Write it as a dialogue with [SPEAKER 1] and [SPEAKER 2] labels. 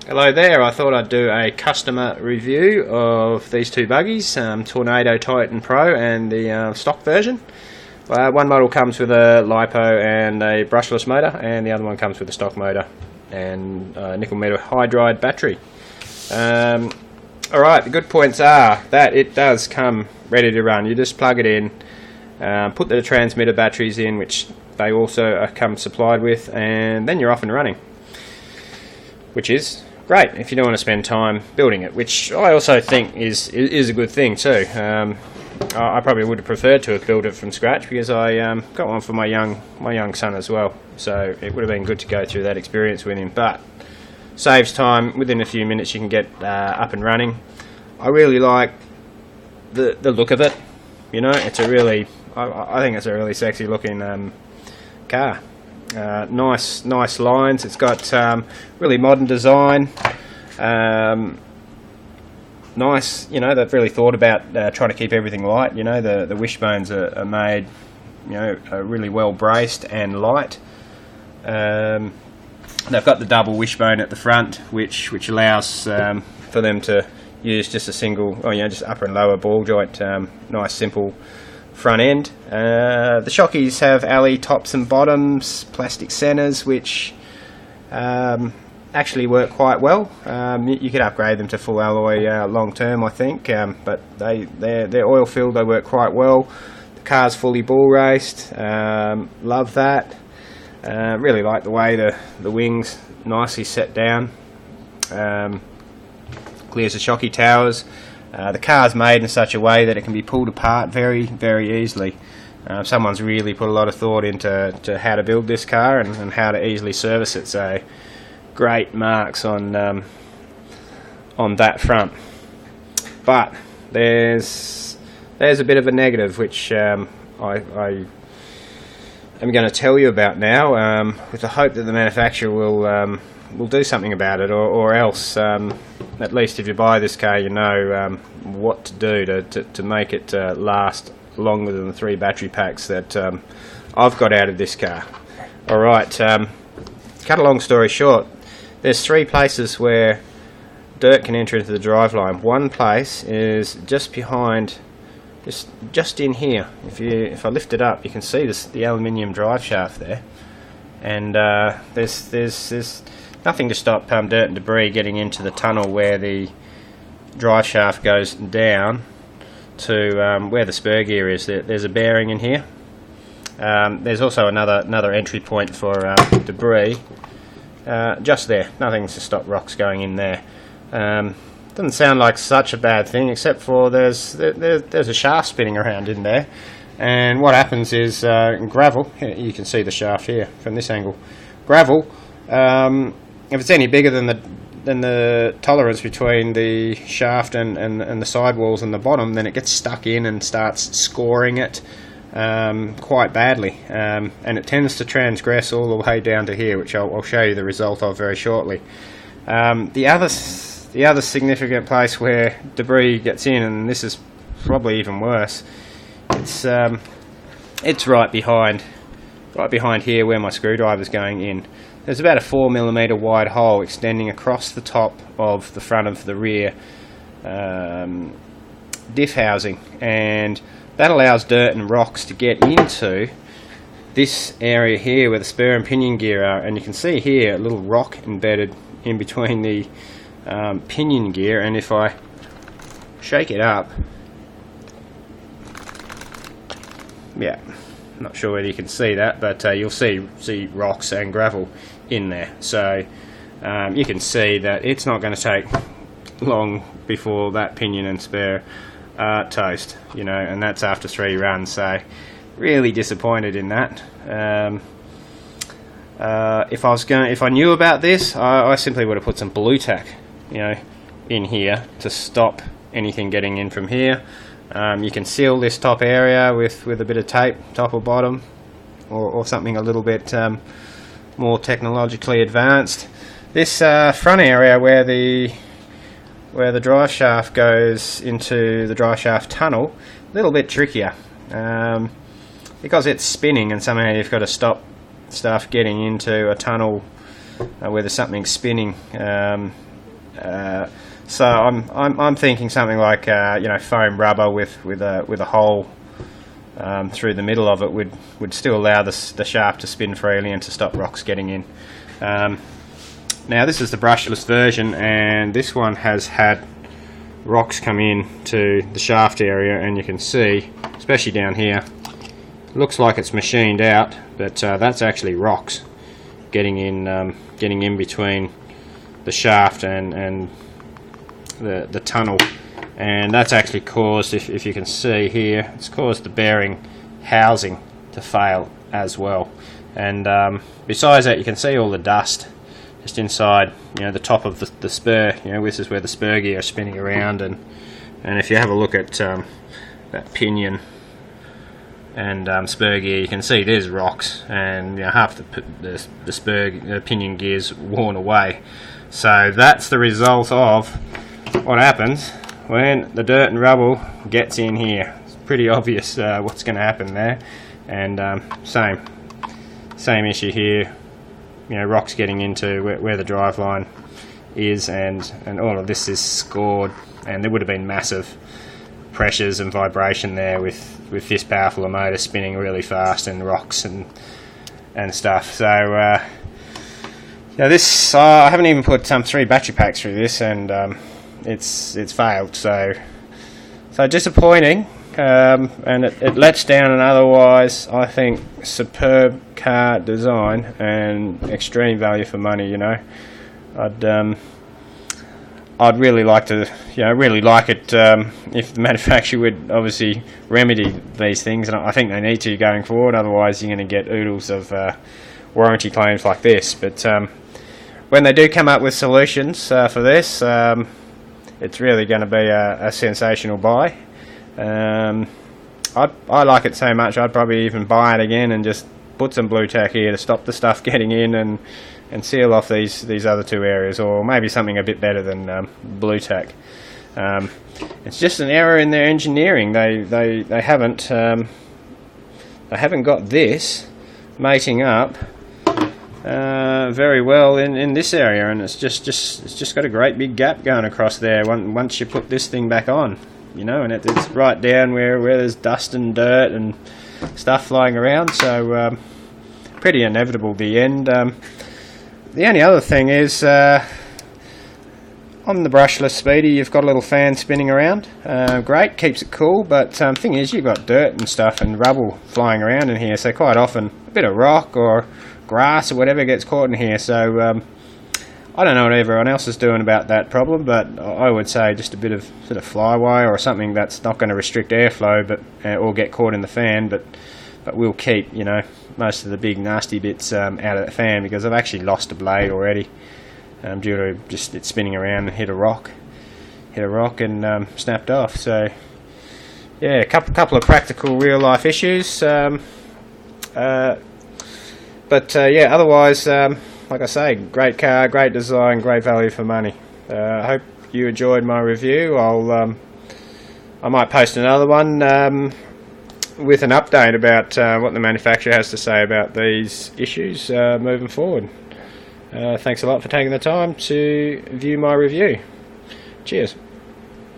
[SPEAKER 1] Hello there, I thought I'd do a customer review of these two buggies, Tornado Titan Pro and the stock version. One model comes with a LiPo and a brushless motor, and the other one comes with a stock motor and a nickel metal hydride battery. Alright, the good points are that it does come ready to run. You just plug it in, put the transmitter batteries in, which they also come supplied with, and then you're off and running, which is great if you don't want to spend time building it, which I also think is a good thing too. I probably would have preferred to have built it from scratch, because I got one for my young son as well, so it would have been good to go through that experience with him. But saves time. Within a few minutes you can get up and running. I really like the look of it. You know, it's a really, I think it's a really sexy looking car. Nice lines. It's got really modern design. Nice, you know, they've really thought about trying to keep everything light. You know, the wishbones are made, you know, are really well braced and light. They've got the double wishbone at the front, which allows for them to use just a single, just upper and lower ball joint. Nice simple front end. The shockies have alley tops and bottoms, plastic centres, which actually work quite well. You could upgrade them to full alloy long term, I think, but they're oil filled. They work quite well. The car's fully ball raced. Love that. Really like the way the wings nicely set down. Clears the shocky towers. The car's made in such a way that it can be pulled apart very, very easily. Someone's really put a lot of thought into how to build this car and how to easily service it. So great marks on that front. But there's a bit of a negative, which I am going to tell you about now, with the hope that the manufacturer will do something about it, or else, at least if you buy this car, you know what to do to make it last longer than the 3 battery packs that I've got out of this car. Alright, cut a long story short, there's 3 places where dirt can enter into the driveline. One place is just behind, just in here. If I lift it up, you can see the aluminium drive shaft there, and there's nothing to stop dirt and debris getting into the tunnel where the drive shaft goes down to where the spur gear is. There's a bearing in here. There's also another entry point for debris just there. Nothing to stop rocks going in there. Doesn't sound like such a bad thing, except for there's a shaft spinning around in there, and what happens is gravel. You can see the shaft here from this angle. Gravel, if it's any bigger than the tolerance between the shaft and the sidewalls and the bottom, then it gets stuck in and starts scoring it quite badly, and it tends to transgress all the way down to here, which I'll show you the result of very shortly. The other significant place where debris gets in, and this is probably even worse, it's right behind here where my screwdriver's going in. There's about a 4mm wide hole extending across the top of the front of the rear diff housing, and that allows dirt and rocks to get into this area here where the spur and pinion gear are, and you can see here a little rock embedded in between the pinion gear, and if I shake it up, yeah, not sure whether you can see that, but you'll see rocks and gravel in there. So you can see that it's not going to take long before that pinion and spur toast, you know, and that's after 3 runs. So really disappointed in that. If I knew about this, I simply would have put some blue tack, you know, in here to stop anything getting in from here. You can seal this top area with a bit of tape, top or bottom, or something a little bit more technologically advanced. This front area where the drive shaft goes into the drive shaft tunnel, a little bit trickier, because it's spinning, and somehow you've got to stop stuff getting into a tunnel where there's something spinning. So I'm thinking something like you know, foam rubber with a hole through the middle of it would still allow the shaft to spin freely and to stop rocks getting in. Now this is the brushless version, and this one has had rocks come in to the shaft area, and you can see, especially down here, looks like it's machined out, but that's actually rocks getting in between the shaft and the tunnel, and that's actually caused, if you can see here, it's caused the bearing housing to fail as well. And besides that, you can see all the dust just inside, you know, the top of the spur. You know, this is where the spur gear is spinning around, and if you have a look at that pinion and spur gear, you can see there's rocks, and you know, half the spur pinion gear's worn away. So that's the result of what happens when the dirt and rubble gets in here. It's pretty obvious what's going to happen there, and same issue here. You know, rocks getting into where the drive line is, and all of this is scored, and there would have been massive pressures and vibration there with this powerful a motor spinning really fast, and rocks and stuff. So yeah, this I haven't even put 3 battery packs through this, and it's failed. So disappointing, and it lets down an otherwise, I think, superb car design and extreme value for money. You know, I'd really like to, you know, really like it if the manufacturer would obviously remedy these things, and I think they need to going forward. Otherwise, you're going to get oodles of warranty claims like this. But when they do come up with solutions for this, it's really going to be a sensational buy. I like it so much, I'd probably even buy it again and just put some blue tack here to stop the stuff getting in, and seal off these other 2 areas, or maybe something a bit better than blue tack. It's just an error in their engineering. They haven't got this mating up very well in this area, and it's just got a great big gap going across there once you put this thing back on, you know, and it's right down where there's dust and dirt and stuff flying around. So pretty inevitable, the end. The only other thing is, on the brushless Speedy, you've got a little fan spinning around. Great, keeps it cool, but thing is, you've got dirt and stuff and rubble flying around in here, so quite often a bit of rock or grass or whatever gets caught in here. So I don't know what everyone else is doing about that problem, but I would say just a bit of sort of flywire or something that's not going to restrict airflow, but or get caught in the fan, but will keep, you know, most of the big nasty bits out of the fan, because I've actually lost a blade already due to just it spinning around and hit a rock and snapped off. So yeah, a couple of practical real life issues, but yeah, otherwise, like I say, great car, great design, great value for money. I hope you enjoyed my review. I might post another one with an update about what the manufacturer has to say about these issues moving forward. Thanks a lot for taking the time to view my review. Cheers.